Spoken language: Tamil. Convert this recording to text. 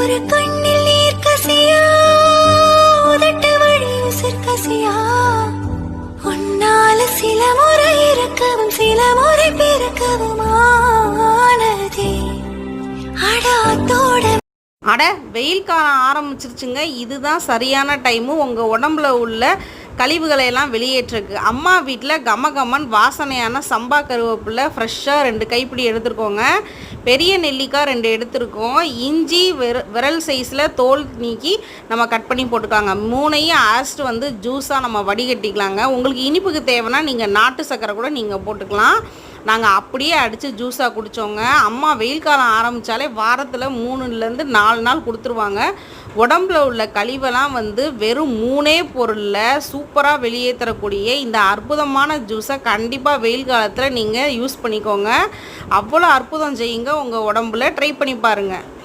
ஒரு கண்ணில் நீர் கசியா உதட்டு வழி உசிர் கசியா உன்னால சில முறை இறக்கவும் சில முறை பிறக்கவும் ஆனதே அடாத்தோட. அட வெயில் காலம் ஆரம்பிச்சிருச்சுங்க. இதுதான் சரியான டைமு உங்கள் உடம்புல உள்ள கழிவுகளை எல்லாம் வெளியேற்றுக்கு. அம்மா வீட்டில் கமகமன் வாசனையான சம்பா கருவேப்பிலை ஃப்ரெஷ்ஷாக 2 கைப்பிடி எடுத்துருக்கோங்க. பெரிய நெல்லிக்காய் 2 எடுத்துருக்கோம். இஞ்சி விரல் சைஸில் தோல் நீக்கி நம்ம கட் பண்ணி போட்டுக்காங்க. 3ஐயும் ஆஸ்ட்டு வந்து ஜூஸாக நம்ம வடிகட்டிக்கலாங்க. உங்களுக்கு இனிப்புக்கு தேவைன்னா நீங்கள் நாட்டு சர்க்கரை கூட நீங்கள் போட்டுக்கலாம். நாங்கள் அப்படியே அடித்து ஜூஸாக குடித்தோங்க. அம்மா வெயில் காலம் ஆரம்பித்தாலே வாரத்தில் 3லேருந்து 4 நாள் கொடுத்துருவாங்க. உடம்புல உள்ள கழிவெல்லாம் வந்து வெறும் 3 பொருளில் சூப்பராக வெளியேற்றக்கூடிய இந்த அற்புதமான ஜூஸை கண்டிப்பாக வெயில் காலத்தில் நீங்கள் யூஸ் பண்ணிக்கோங்க. அவ்வளோ அற்புதம் செய்யுங்க. உங்கள் உடம்புல ட்ரை பண்ணி பாருங்கள்.